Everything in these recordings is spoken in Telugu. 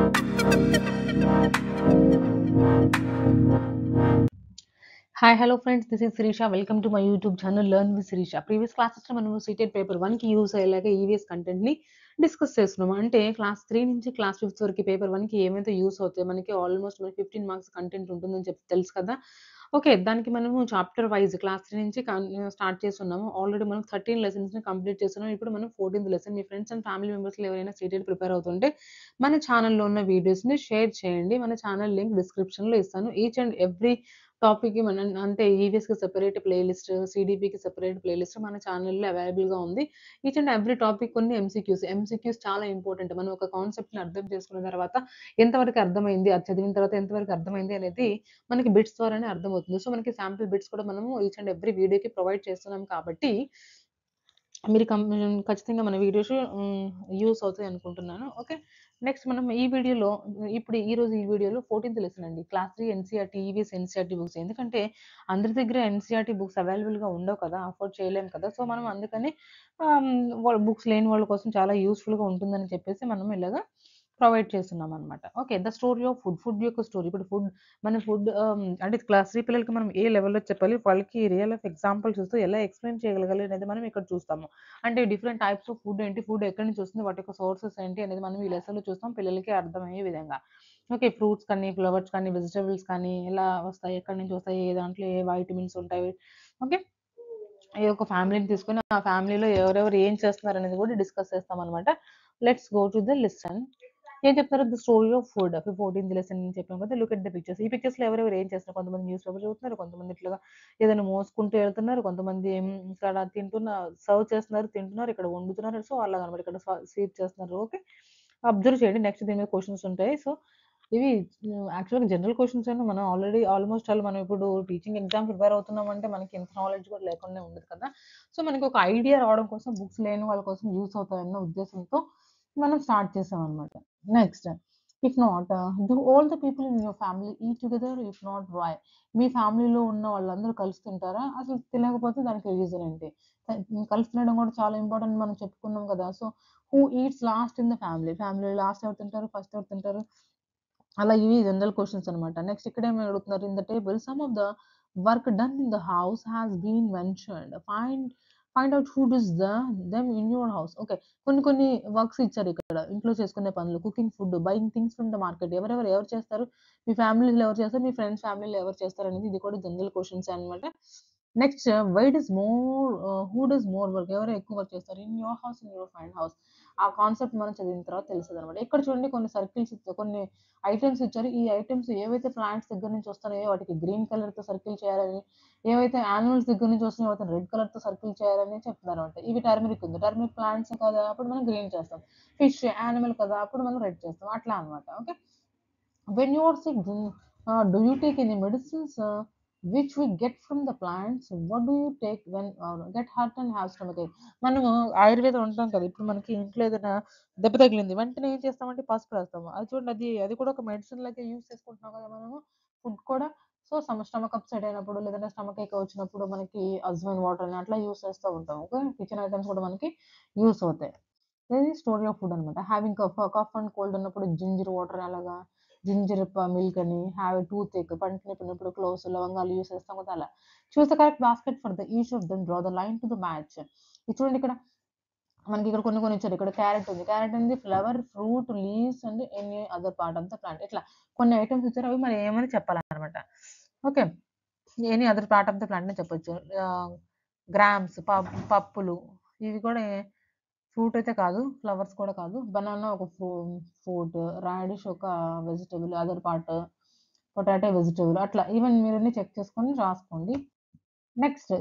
Hi, hello friends. This is Sirisha. Welcome to my YouTube channel Learn with Sirisha. Previous క్లాసెస్లో మనము సీటెడ్ పేపర్ 1కి యూస్ అయ్యేలాగా ఈవీఎస్ కంటెంట్ని డిస్కస్ చేస్తున్నాము. అంటే క్లాస్ 3 నుంచి క్లాస్ 5 వరకు పేపర్ 1కి ఏమైతే యూస్ అవుతాయి, మనకి ఆల్మోస్ట్ మనకి 15 మార్క్స్ కంటెంట్ ఉంటుందని చెప్పి తెలుసు కదా. ఓకే, దానికి మనము చాప్టర్ వైజ్ క్లాస్ 3 నుంచి స్టార్ట్ చేస్తున్నాము. ఆల్రెడీ మనం 13 లెసన్స్ని కంప్లీట్ చేస్తున్నాం. ఇప్పుడు మనం 14th లెసన్. మీ ఫ్రెండ్స్ అండ్ ఫ్యామిలీ మెంబర్స్లో ఎవరైనా సీటెడ్ ప్రిపేర్ అవుతుంటే మన ఛానల్లో ఉన్న వీడియోస్ని షేర్ చేయండి. మన ఛానల్ లింక్ డిస్క్రిప్షన్లో ఇస్తాను. ఈచ్ అండ్ ఎవ్రీ టాపిక్‌కి అంటే ఈవీఎస్‌కి సెపరేట్ ప్లేలిస్ట్, సీడీపీకి సెపరేట్ ప్లేలిస్ట్ మన ఛానల్‌లో అవైలబుల్‌గా ఉంది. ఈచ్ అండ్ ఎవ్రీ టాపిక్ కొన్ని ఎంసీక్యూస్ చాలా ఇంపార్టెంట్. మనం ఒక కాన్సెప్ట్‌ని అర్థం చేసుకున్న తర్వాత ఎంతవరకు అర్థమైంది, అది చదివిన తర్వాత ఎంతవరకు అర్థమైంది అనేది మనకి బిట్స్ ద్వారానే అర్థమవుతుంది. సో, మనకి శాంపుల్ బిట్స్ కూడా మనము ఈచ్ అండ్ ఎవ్రీ వీడియోకి ప్రొవైడ్ చేస్తున్నాం కాబట్టి మీరు ఖచ్చితంగా మన వీడియోస్ యూజ్ అవుతాయి అనుకుంటున్నాను. ఓకే. నెక్స్ట్ మనం ఈ వీడియోలో ఈరోజు ఈ వీడియోలో 14th లెసన్ అండి. Class 3 NCERT, EVS NCERT books. ఎందుకంటే అందరి దగ్గర ఎన్‌సీఈఆర్‌టీ బుక్స్ అవైలబుల్‌గా ఉండవు కదా! అఫోర్డ్ చేయలేం కదా! సో, మనం అందుకని వాళ్ళ బుక్స్ లేని వాళ్ళ కోసం చాలా యూజ్‌ఫుల్‌గా ఉంటుందని చెప్పేసి మనం ఇలాగా ప్రొవైడ్ చేస్తున్నామనమాట. Okay. The story of food. Food యొక్క స్టోరీ. ఇప్పుడు ఫుడ్ అంటే క్లాస్ 3 పిల్లలకి మనం ఏ లెవెల్‌లో చెప్పాలి, వాళ్ళకి రియల్ లైఫ్ ఎగ్జాంపుల్స్ చూస్తూ ఎలా ఎక్స్‌ప్లెయిన్ చేయగలగాలి అనేది మనం ఇక్కడ చూస్తాము. అంటే డిఫరెంట్ టైప్స్ ఆఫ్ ఫుడ్ ఏంటి, ఫుడ్ ఎక్కడి నుంచి వస్తుంది, వాటి యొక్క సోర్సెస్ ఏంటి అనేది మనం ఈ లెసన్‌లో చూస్తాం పిల్లలకి అర్థమయ్యే విధంగా. ఓకే. ఫ్రూట్స్ కానీ, ఫ్లవర్స్ కానీ, వెజిటబుల్స్ కానీ ఎలా వస్తాయి, ఎక్కడి నుంచి వస్తాయి, ఏ దాంట్లో ఏ వైటమిన్స్ ఉంటాయి. ఓకే. ఈ యొక్క ఫ్యామిలీని తీసుకొని ఆ ఫ్యామిలీలో ఎవరెవరు ఏం చేస్తున్నారనేది కూడా డిస్కస్ చేస్తామనమాట. Let's go to the lesson. ఏం చెప్తారు? The story of food. 14th lesson చెప్పాం కదా! Look at the pictures. ఈ పిక్చర్స్‌లో ఎవరెవరు ఏం చేస్తున్నారు? కొంతమంది న్యూస్ పేపర్ చదువుతున్నారు. కొంతమంది ఇట్లాగా ఏదైనా మోసుకుంటూ వెళ్తున్నారు. కొంతమంది ఇక్కడ సర్వ్ చేస్తున్నారు, తింటున్నారు. ఇక్కడ వండుతున్నారు. సో, అలాగనమాట. ఇక్కడ స్వీప్ చేస్తున్నారు. ఓకే. అబ్జర్వ్ చేయండి. నెక్స్ట్ దీని మీద క్వెషన్స్ ఉంటాయి. సో, ఇవి యాక్చువల్‌గా జనరల్ క్వెషన్స్ అయినా మనం ఆల్మోస్ట్ మనం ఇప్పుడు టీచింగ్ ఎగ్జామ్ ప్రిపేర్ అవుతున్నామంటే మనకి ఇంత నాలెడ్జ్ కూడా లేకుండా ఉండదు కదా! సో, మనకి ఒక ఐడియా రావడం కోసం బుక్స్ లేని వాళ్ళ కోసం యూజ్ అవుతాయన్న ఉద్దేశంతో మనం స్టార్ట్ చేసామనమాట. Next, if not do all the people in your family eat together? If not why? మీ ఫ్యామిలీలో ఉన్న వాళ్ళందరూ కలిసి తింటారా? అసలు తినకపోతే దానికి రీజన్ ఏంటి? కలిసి తినడం కూడా చాలా ఇంపార్టెంట్ మనం చెప్పుకున్నాం కదా! So, who eats last in the family? ఫ్యామిలీలో లాస్ట్ ఎవరు తింటారు? ఫస్ట్ ఎవరు తింటారు? అలా ఇవి జనరల్ క్వెషన్స్ అనమాట. నెక్స్ట్ ఇక్కడేమి అడుగుతున్నారు, in the table some of the work done in the house has been mentioned. Find out who does them in your house. Okay. కొన్ని వర్క్స్ ఇచ్చారు ఇక్కడ. ఇంట్లో చేసుకునే పనులు, cooking food, buying things from the market. ఎవరు చేస్తారు? మీ ఫ్యామిలీలో ఎవరు చేస్తారు? మీ ఫ్రెండ్స్ ఫ్యామిలీలో ఎవరు చేస్తారు అనేది ఇది కూడా జనరల్ క్వెషన్స్ అనమాట. Next, who does more work? ఎవరు ఎక్కువ వర్క్ చేస్తారు? In your house, in your friend house. ఆ కాన్సెప్ట్ మనం చదివిన తర్వాత తెలుస్తదనమాట. ఇక్కడ చూడండి కొన్ని సర్కిల్స్ ఇచ్చారు. కొన్ని ఐటెమ్స్ ఇచ్చారు. ఈ ఐటెమ్స్ ఏవైతే ప్లాంట్స్ దగ్గర నుంచి వస్తున్నాయో వాటికి గ్రీన్ కలర్‌తో సర్కిల్ చేయాలని, ఏవైతే యానిమల్స్ దగ్గర నుంచి వస్తున్నాయో వాటిని రెడ్ కలర్‌తో సర్కిల్ చేయాలని చెప్తున్నారన్నమాట. ఇవి టర్మరిక్ ఉంది. టర్మరిక్ ప్లాంట్స్ కదా! అప్పుడు మనం గ్రీన్ చేస్తాం. ఫిష్ యానిమల్ కదా! అప్పుడు మనం రెడ్ చేస్తాం. అట్లా అన్నమాట. Okay. When you are sick, do you take any medicines which we get from the plants? What do you take when get hurt and have stomachache? మనము ఆయుర్వేదం ఉంటాం కదా! ఇప్పుడు మనకి ఇంట్లో ఏదైనా దెబ్బ తగిలింది. వెంటనే ఏం చేస్తామంటే పసుపు రాస్తాము. అది చూడండి, అది కూడా ఒక మెడిసిన్ లాగే యూజ్ చేసుకుంటున్నాం కదా మనము. ఫుడ్ కూడా. సో, స్టమక్ అప్‌సెట్ అయినప్పుడు లేదంటే స్టమక్ ఏక్ వచ్చినప్పుడు మనకి అజ్వైన్ వాటర్ అని అట్లా యూజ్ చేస్తూ ఉంటాం. ఓకే. కిచెన్ ఐటెమ్స్ కూడా మనకి యూజ్ అవుతాయి. ఇది స్టోరీ ఆఫ్ ఫుడ్ అనమాట. హ్యావింగ్ కఫ్ అండ్ కోల్డ్ ఉన్నప్పుడు జింజర్ వాటర్ అలాగా, మిల్క్ అని, హ్యావ్ ఎ టూత్ ఏక్ పంటి నొప్పి ఉన్నప్పుడు క్లోవ్స్, లవంగాలు యూజ్ చేస్తాం కదా! అలా. Choose the correct basket for the each of them. Draw the line to the match. ఇది చూడండి ఇక్కడ మనకి ఇక్కడ కొన్ని ఇచ్చారు. ఇక్కడ క్యారెట్ ఉంది. క్యారెట్ అనేది flower, fruit, leaves and any other part of the plant. ఇట్లా కొన్ని ఐటెమ్స్ ఇచ్చారు. అవి మనం ఏమని చెప్పాలన్నమాట. Okay. Any other part of the plant అని చెప్పొచ్చు. గ్రామ్స్, పప్పులు ఇవి కూడా ఫ్రూట్ అయితే కాదు. ఫ్లవర్స్ కూడా కాదు. బనానా ఒక ఫ్రూట్, రాడిష్ ఒక vegetable, other part, potato vegetable అట్లా ఈవెన్ మీరన్నీ చెక్ చేసుకొని రాసుకోండి. నెక్స్ట్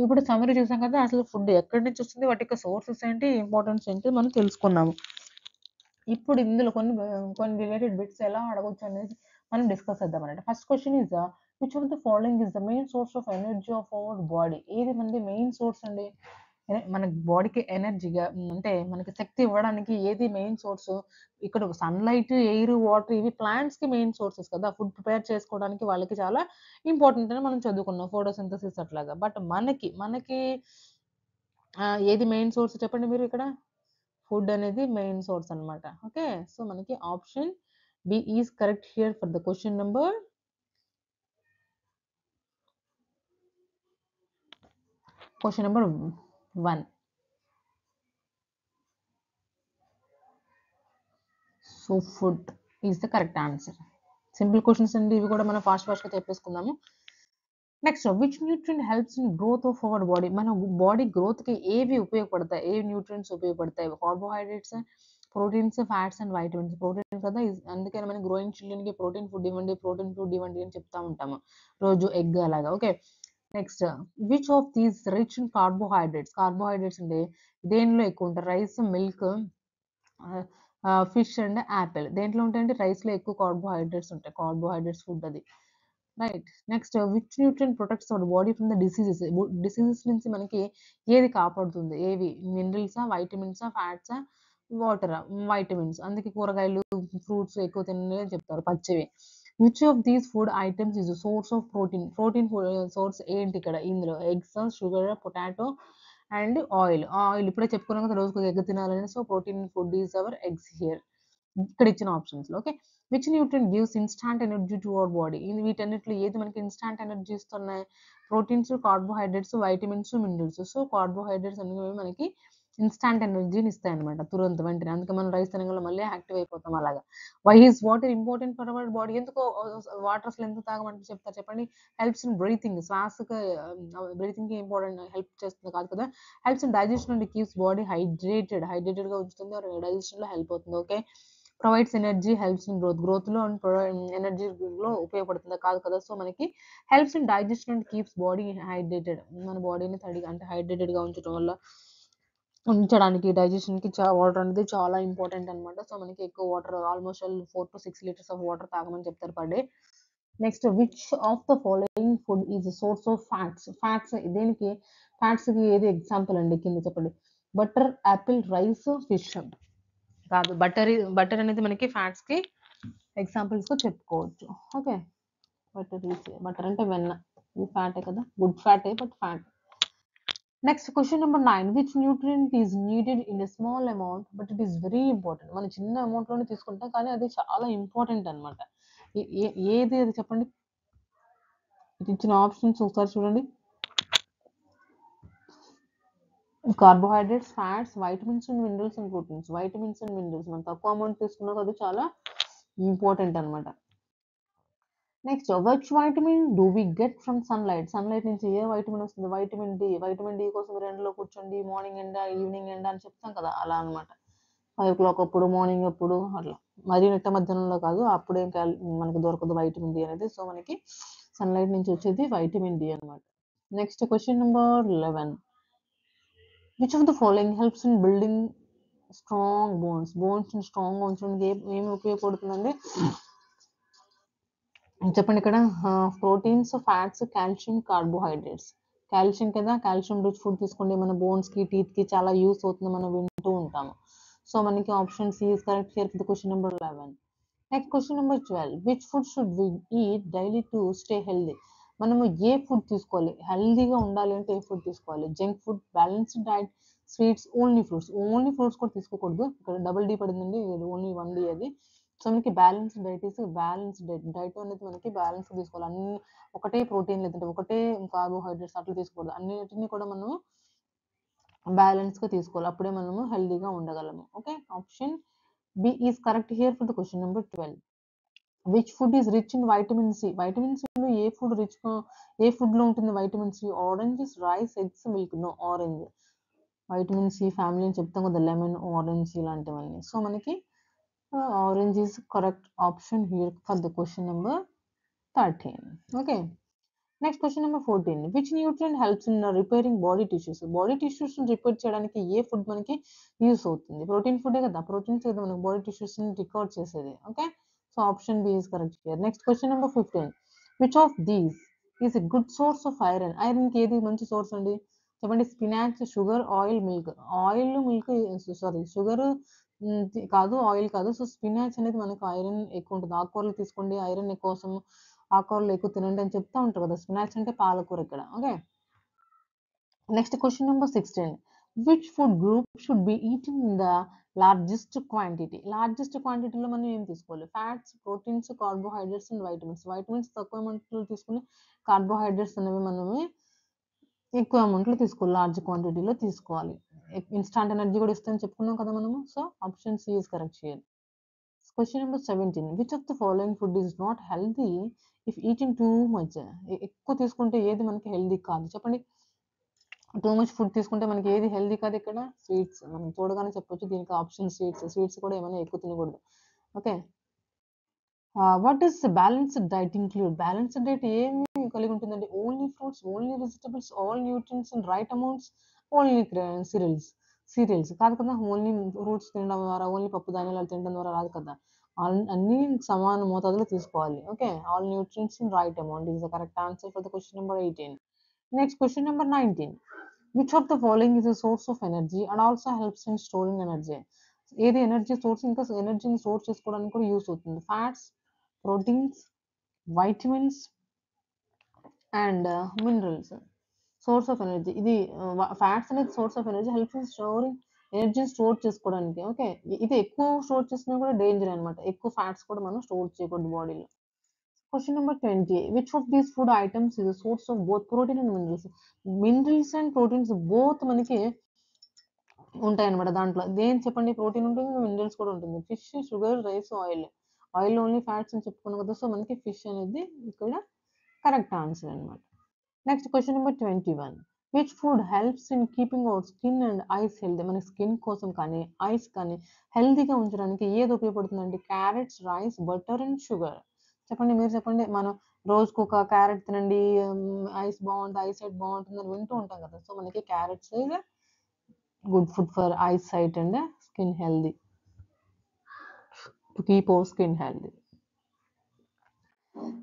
ఇప్పుడు సమ్మరీ చూసాం కదా! అసలు ఫుడ్ ఎక్కడి నుంచి వస్తుంది? వాటి యొక్క సోర్సెస్ ఏంటి? ఇంపార్టెన్స్ ఏంటి? మనం తెలుసుకున్నాము. ఇప్పుడు ఇందులో కొన్ని రిలేటెడ్ బిట్స్ ఎలా అడగొచ్చు అనేది మనం డిస్కస్ చేద్దామన్నమాట. First question is which of the following is the main source of energy of our body? ఏది మనది మెయిన్ సోర్స్ అండి? మన బాడీకి ఎనర్జీగా అంటే మనకి శక్తి ఇవ్వడానికి ఏది మెయిన్ సోర్స్? ఇక్కడ సన్‌లైట్, ఎయిర్, వాటర్ ఇవి ప్లాంట్స్‌కి మెయిన్ సోర్సెస్ కదా! ఫుడ్ ప్రిపేర్ చేసుకోవడానికి వాళ్ళకి చాలా ఇంపార్టెంట్ అని మనం చదువుకున్నాం. ఫోటోసింథసిస్ అట్లాగా. బట్ మనకి ఏది మెయిన్ సోర్స్ చెప్పండి మీరు ఇక్కడ? ఫుడ్ అనేది మెయిన్ సోర్స్ అన్నమాట. ఓకే. సో, మనకి option B is correct here for the question number 1. So food is the correct answer. Simple questions and ఇవి కూడా మనం ఫాస్ట్ గా చెప్పేసుకుందాము. Next which nutrient helps in growth of our body. మన బాడీ గ్రోత్ కి ఏవి ఉపయోగపడతాయి, ఏ న్యూట్రియంట్స్ ఉపయోగపడతాయి? Carbohydrates, proteins, fats and vitamins. Protein కదా, అందుకని మనం గ్రోయింగ్ చిల్డ్రన్ కి ప్రోటీన్ ఫుడ్ ఇవ్వండి అని చెప్తా ఉంటాము రోజు, ఎగ్ అలాగా. Okay, next which of these rich in carbohydrates. Carbohydrates అంటే దేనిలో ఎక్కువ ఉంటాయి? Rice, milk, fish and apple. దేంట్లో ఉంటాయంటే రైస్ లో ఎక్కువ కార్బోహైడ్రేట్స్ ఉంటాయి. కార్బోహైడ్రేట్స్ ఫుడ్ అది, right. Next which nutrient protects our body from the diseases. Diseases నుంచి మనకి ఏది కాపాడుతుంది? ఏవి? మినరల్సా, వైటమిన్సా, ఫ్యాట్సా, వాటరా? వైటమిన్స్. అందుకే కూరగాయలు, ఫ్రూట్స్ ఎక్కువ తినని చెప్తారు, పచ్చివి. Which of these food items is source of protein. Protein source ఏంటి ఇక్కడ? ఇందులో eggs, sugar, potato and oil. Oil ఇప్పుడే చెప్పుకున్నాం కదా, రోజుకు ఎగ్ తినాలని. So protein food is our eggs here, ఇక్కడ ఇచ్చిన ఆప్షన్స్ లో. Okay, which nutrient gives instant energy to our body. వీటన్నిటిలో ఏది మనకి ఇన్స్టాంట్ ఎనర్జీ ఇస్తున్నాయి? Proteins, carbohydrates, vitamins, minerals. So carbohydrates అనేవి మనకి ఇన్స్టాంట్ ఎనర్జీని ఇస్తాయి అనమాట, తురంత వెంటనే. అందుకే మనం రైస్ తినగల మళ్ళీ యాక్టివ్ అయిపోతాం అలాగా. Why is water important for our body. ఎందుకు వాటర్ అసలు ఎందుకు తాగమంటే చెప్తారు చెప్పండి? Helps in breathing. శ్వాసకి, బ్రీతింగ్ కి ఇంపార్టెంట్, హెల్ప్ చేస్తుంది కాదు కదా. Helps in digestion and keeps body hydrated గా ఉంచుతుంది, డైజెషన్ లో హెల్ప్ అవుతుంది. Okay, provides energy, helps in growth లో అండ్ ఎనర్జీలో ఉపయోగపడుతుంది కాదు కదా. సో మనకి helps in digestion and keeps body hydrated. మన బాడీని తడిగా అంటే హైడ్రేటెడ్ గా ఉంచడం వల్ల, ఉంచడానికి, డైజెషన్ కి వాటర్ అనేది చాలా ఇంపార్టెంట్ అనమాట. సో మనకి ఎక్కువ water, almost 4 to 6 liters of water తాగమని చెప్తారు per day. Next which of the following food is source of fats. Fats దేనికి? ఫ్యాట్స్ కి ఏది ఎగ్జాంపుల్ అండి కింద చెప్పండి? Butter, Apple, rice, fish. కాదు, బటర్ అనేది మనకి ఫ్యాట్స్ కి ఎగ్జాంపుల్స్ గా చెప్పుకోవచ్చు. ఓకే, బటర్ అంటే వెన్న, ఇది ఫ్యాటే కదా, గుడ్ ఫ్యాటే but fat. Next question number 9. Which nutrient is needed in a small amount but it is very important. మనం చిన్న అమౌంట్ లోనే తీసుకుంటాం కానీ అది చాలా ఇంపార్టెంట్ అనమాట. ఏది అది చెప్పండి? ఇది ఇచ్చిన ఆప్షన్స్ ఒకసారి చూడండి. Carbohydrates, fats, vitamins and minerals and proteins. Vitamins and minerals మనం తక్కువ అమౌంట్ తీసుకున్నాక అది చాలా ఇంపార్టెంట్ అనమాట. Next which vitamin do we get from sunlight. Sunlight నుంచి ఏ వైటమిన్ వస్తుంది? Vitamin D. వైటమిన్ డి కోసం ఎండలో కూర్చోండి, మార్నింగ్ ఎండ, ఈవినింగ్ ఎండ అని చెప్తాం కదా, అలా అనమాట. 5 o'clock అప్పుడు, మార్నింగ్ అప్పుడు, అట్లా. మరీ నిట్ట మధ్యాహ్నంలో కాదు, అప్పుడేం మనకి దొరకదు వైటమిన్ డి అనేది. సో మనకి సన్లైట్ నుంచి వచ్చేది వైటమిన్ డి అనమాట. Next question number 11. Which of the following helps in building strong bones. Bones strong గా ఉంచడానికి ఏమి ఉపయోగపడుతుందండి చెప్పండి ఇక్కడ? Proteins, fats, calcium, carbohydrates. Calcium కదా, కాల్షియం రిచ్ ఫుడ్ తీసుకోండి, మన బోన్స్ కి, టీత్ కి చాలా యూస్ అవుతుంది, మనం వింటూ ఉంటాము. సో మనకి option C is correct here for the question number 11. Next question number 12. Which food should we eat daily to stay healthy. మనము ఏ ఫుడ్ తీసుకోవాలి? హెల్దీగా ఉండాలి అంటే ఏ ఫుడ్ తీసుకోవాలి? Junk food, balanced diet, sweets, only fruits. Only fruits కూడా తీసుకోకూడదు, ఇక్కడ డబుల్ డి పడిందండి, ఓన్లీ 1D అది. సో మనకి balanced diet is balanced diet అనేది మనకి బ్యాలెన్స్ తీసుకోవాలి. అన్ని ఒకటే ప్రోటీన్ లేదంటే ఒకటే కార్బోహైడ్రేట్స్ అట్లా తీసుకోకూడదు, అన్నిటిని కూడా మనం బ్యాలెన్స్ గా తీసుకోవాలి, అప్పుడే మనము హెల్దీగా ఉండగలము. Okay, option B is correct here for the question number 12. Which food is rich in vitamin C. Vitamin C లో ఏ ఫుడ్ లో ఉంటుంది vitamin C? Oranges, rice, eggs, milk. No, orange. Vitamin C family అని చెప్తాం కదా, లెమన్, ఆరెంజ్ ఇలాంటివన్నీ. సో మనకి orange is correct option here for the question number 13. Okay, next question number 14. Which nutrient helps in repairing body tissues. Body tissues repair చేయడానికి ఏ ఫుడ్ మనకి యూస్ అవుతుంది? ప్రోటీన్ ఫుడ్ కదా, ప్రోటీన్స్ కదా మనకి బాడీ టిష్యూస్ ని రికవర్ చేసేది. Okay, so option B is correct here. Next question number 15. Which of these is a good source of iron. Iron కి ఏది మంచి సోర్స్ అండి చెప్పండి? Spinach, sugar, oil, milk. Oil, milk, sorry, sugar కాదు, ఆయిల్ కాదు. సో స్పినాచ్ అనేది మనకు ఐరన్ ఎక్కువ ఉంటుంది. ఆకుకూరలు తీసుకోండి, ఐరన్ ఎక్కువ కోసం, ఆకుకూరలు ఎక్కువ తినండి అని చెప్తా ఉంటారు కదా. స్పినాచ్ అంటే పాలకూర ఇక్కడ. Okay, next question number 16. Which food group should be eating in the largest క్వాంటిటీలో మనం ఏం తీసుకోవాలి? Fats, proteins, carbohydrates and vitamins. Vitamins తక్కువ అమౌంట్లో తీసుకుని కార్బోహైడ్రేట్స్ అనేవి మనమే ఎక్కువ అమౌంట్లో తీసుకోవాలి, లార్జ్ క్వాంటిటీలో తీసుకోవాలి. ఇన్స్టాంట్ ఎనర్జీ కూడా ఇస్తుందని చెప్పుకున్నాం కదా మనము. So option C is correct here. Question number 17. Which of the following food is not healthy if eating too much? ఎక్కువ తీసుకుంటే ఏది మనకి హెల్దీ కాదు చెప్పండి? టూ మచ్ ఫుడ్ తీసుకుంటే మనకి ఏది హెల్దీ కాదు ఇక్కడ? స్వీట్స్. మనం చూడగానే చెప్పొచ్చు దీనికి ఆప్షన్ స్వీట్స్ కూడా ఏమైనా ఎక్కువ తినకూడదు. Okay. What is balanced diet include? Balanced diet ఏమి కలిగి ఉంటుందండి? Only fruits, only vegetables, all nutrients and right amounts, only serials కాదు కదా. ఓన్లీ ఫ్రూట్స్ తినడం ద్వారా, ఓన్లీ పప్పు ధాన్యాలు తినడం ద్వారా రాదు కదా. అన్ని సమాన మోతాదులో తీసుకోవాలి. Okay. All nutrients in right amount is the correct answer for the question number 18. Next question number 19. Which of the following is a source of energy and also helps in storing energy? ఏది ఎనర్జీ సోర్స్, ఇంకా ఎనర్జీని స్టోర్ చేసుకోవడానికి కూడా యూస్ అవుతుంది? Fats, proteins, vitamins and minerals. Source of energy ఇది ఫ్యాట్స్ అనేది source of energy, helps in storing ఎనర్జీని స్టోర్ చేసుకోవడానికి. ఓకే. ఇది ఎక్కువ స్టోర్ చేసినా కూడా డేంజర్ అనమాట. ఎక్కువ ఫ్యాట్స్ కూడా మనం స్టోర్ చేయకూడదు బాడీలో. Question number 20. Which of these food items is source of both protein and minerals? Minerals and proteins both మనకి ఉంటాయి అనమాట. దాంట్లో దేని చెప్పండి? ప్రోటీన్ ఉంటుంది, మినరల్స్ కూడా ఉంటుంది. Fish, sugar, rice, oil only fats అని చెప్పుకున్నాం కదా. సో మనకి ఫిష్ అనేది ఇక్కడ కరెక్ట్ ఆన్సర్ అనమాట. Next question number 21. Which food helps in keeping our skin and eyes healthy? మన స్కిన్ కోసం కానీ ఐస్ కానీ హెల్దీగా ఉంచడానికి ఏది ఉపయోగపడుతుందండి? Carrots, rice, butter and sugar. చెప్పండి, మీరు చెప్పండి. మనం రోజుకు ఒక క్యారెట్ తినండి, ఐస్ బాగుంటుంది, ఐ సైట్ బాగుంటుంది అని వింటూ ఉంటాం కదా. సో మనకి carrots good food for eyesight and skin healthy, to keep our skin healthy.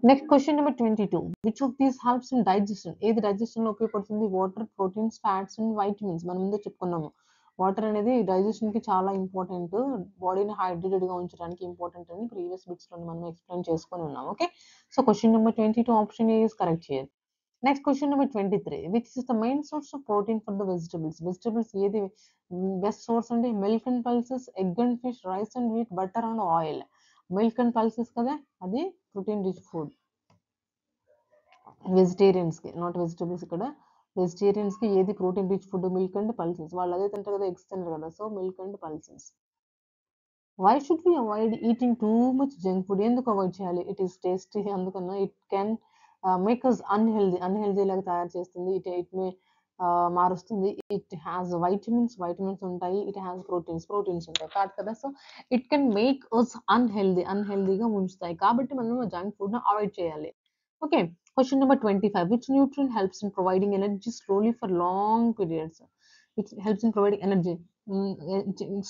Next question number 22. Which of these helps in digestion? ఏది డైజెషన్ లో ఉపయోగపడుతుంది? Water, proteins, fats and vitamins. మనం ముందే చెప్పుకున్నాము వాటర్ అనేది డైజెషన్ కి చాలా ఇంపార్టెంట్, బాడీని హైడ్రేటెడ్ గా ఉంచడానికి ఇంపార్టెంట్ అని ప్రీవియస్ బిట్స్ లో మనం ఎక్స్ప్లెయిన్ చేసుకొని ఉన్నాం. Okay. So question number 22 option A is correct here. Next question number 23. Which is the main source of protein for the vegetables ఏది బెస్ట్ సోర్స్ అండి? Milk and pulses, egg and fish, rice and wheat, butter and oil. Milk and pulses కదా, అది ప్రోటీన్ రిచ్ ఫుడ్ వెజిటేరియన్స్ కి, నాట్ వెజిటబుల్స్. ఇక్కడ వెజిటేరియన్స్ కి ఏది protein rich food? Milk and pulses. వాళ్ళు అదే తింటారు కదా, ఎగ్స్ తింటారు కదా. So milk and pulses. Why should we avoid eating too much junk food? ఎందుకు అవాయిడ్ చేయాలి? ఇట్ ఈస్ టేస్టీ, అందుకన్నా it can make us unhealthy లాగా తయారు చేస్తుంది. ఇట్ మే మారుస్తుంది. ఇట్ హ్యాస్ వైటమిన్స్ ఉంటాయి. ఇట్ హ్యాస్ ప్రోటీన్స్ ఉంటాయి కాదు కదా. So it can make us అన్హెల్దీగా ఉంచుతాయి. కాబట్టి మనం జంక్ ఫుడ్ ను అవాయిడ్ చేయాలి. Okay. Question number 25. Which nutrient helps in providing energy slowly for long periods? It helps in providing energy,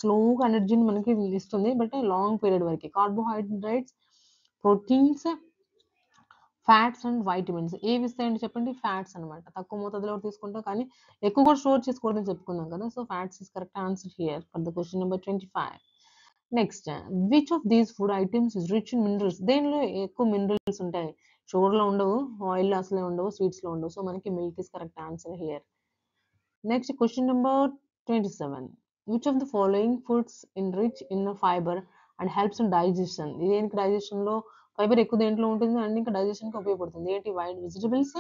స్లోగా ఎనర్జీని మనకి ఇస్తుంది, బట్ లాంగ్ పీరియడ్ వరకు. Carbohydrates, proteins, fats and vitamins. ఏవి ఇస్తాయండి చెప్పండి? ఫ్యాట్స్ అనమాట. తక్కువ మోతాదులో తీసుకుంటాం కానీ ఎక్కువ కూడా స్టోర్ చేసుకోవద్దని చెప్పుకున్నాం కదా. So fats is correct answer here for the question number 25. Next, which of these food items is rich in minerals? దేనిలో ఎక్కువ మినరల్స్ ఉంటాయి? షుగర్ లో ఉండవు, ఆయిల్ లో అసలే ఉండవు, స్వీట్స్ లో ఉండవు. సో మనకి milk is correct answer here. Next question number 27. Which of the following foods in rich in fibre and helps in digestion? దేనికి డైజెషన్ లో ఫైబర్ ఎక్కువ దేంట్లో ఉంటుంది అండ్ ఇంకా డైజెషన్ కి ఉపయోగపడుతుంది? ఏంటి? White vegetables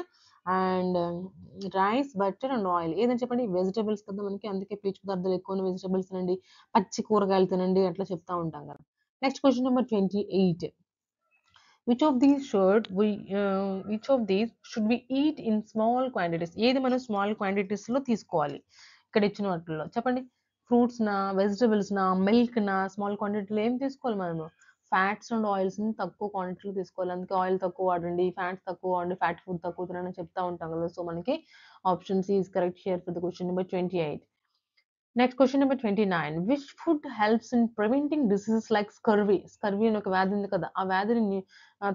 and rice, butter and oil. ఏదని చెప్పండి? వెజిటబుల్స్ కదా మనకి, అందుకే పీచు పదార్థాలు ఎక్కువ వెజిటబుల్స్ తినండి, పచ్చి కూరగాయలు తినండి అట్లా చెప్తా ఉంటాం కదా. Next question number 28. Which of these should be eat in small quantities? ఏది మనం స్మాల్ క్వాంటిటీస్ లో తీసుకోవాలి ఇక్కడ ఇచ్చిన వాటిల్లో చెప్పండి? ఫ్రూట్స్ నా, వెజిటబుల్స్ నా, మిల్క్ నా? స్మాల్ క్వాంటిటీలో ఏం తీసుకోవాలి మనము? ఫ్యాట్స్ అండ్ ఆయిల్స్ ని తక్కువ క్వాంటిటీలో తీసుకోవాలి. అందుకే ఆయిల్ తక్కువ వాడండి, ఫ్యాట్స్ తక్కువ వాడండి, ఫ్యాట్ ఫుడ్ తక్కువ తినని చెప్తా ఉంటాం కదా. సో మనకి option C is correct here for the question number 28. Next question number 29. Which food helps in preventing diseases like scurvy అని ఒక వ్యాధి ఉంది కదా, ఆ వ్యాధిని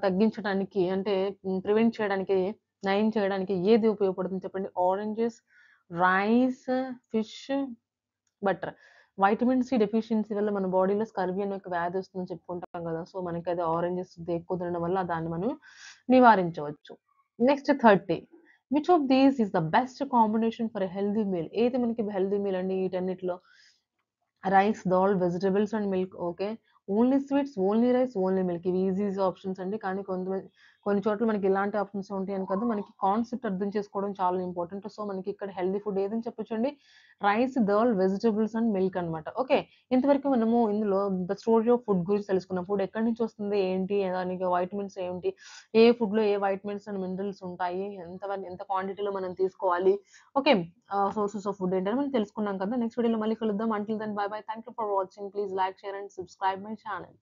తగ్గించడానికి అంటే ప్రివెంట్ చేయడానికి, నయం చేయడానికి ఏది ఉపయోగపడుతుంది చెప్పండి? Oranges, rice, fish, butter. Vitamin C deficiency వల్ల మన బాడీలో స్కర్వీ అనే ఒక వ్యాధి వస్తుందని చెప్పుకుంటాం కదా. సో మనకి అది ఆరెంజెస్ ఎక్కువ తినడం వల్ల దాన్ని మనం నివారించవచ్చు. Next 30. Which of these is the best combination for a healthy meal? ఏది మనకి హెల్దీ మీల్ అండి వీటన్నిటిలో? Rice, dal, vegetables and milk. Okay. Only sweets, only rice, only milk. ఇవి ఈజీ ఈజీ ఆప్షన్స్ అండి. కానీ కొన్ని చోట్ల మనకి ఇలాంటి ఆప్షన్స్ ఉంటాయని కాదు. మనకి కాన్సెప్ట్ అర్థం చేసుకోవడం చాలా ఇంపార్టెంట్. సో, మనకి ఇక్కడ హెల్తీ ఫుడ్ ఏదని చెప్పొచ్చండి? Rice, dal, vegetables and milk అనమాట. ఓకే. ఇంతవరకు మనము ఇందులో ద స్టోరీ ఆఫ్ ఫుడ్ గురించి తెలుసుకున్నాం. ఫుడ్ ఎక్కడి నుంచి వస్తుంది? ఏంటి? దానికి వైటమిన్స్ ఏంటి? ఏ ఫుడ్‌లో ఏ వైటమిన్స్ అండ్ మినరల్స్ ఉంటాయి? ఎంత క్వాంటిటీలో మనం తీసుకోవాలి? ఓకే. సోర్సెస్ ఆఫ్ ఫుడ్ ఏంటని మనం తెలుసుకున్నాం కదా! నెక్స్ట్ వీడియోలో మళ్ళీ కలుద్దాం. Until then bye bye. Thank you for watching. Please like, share and subscribe my channel.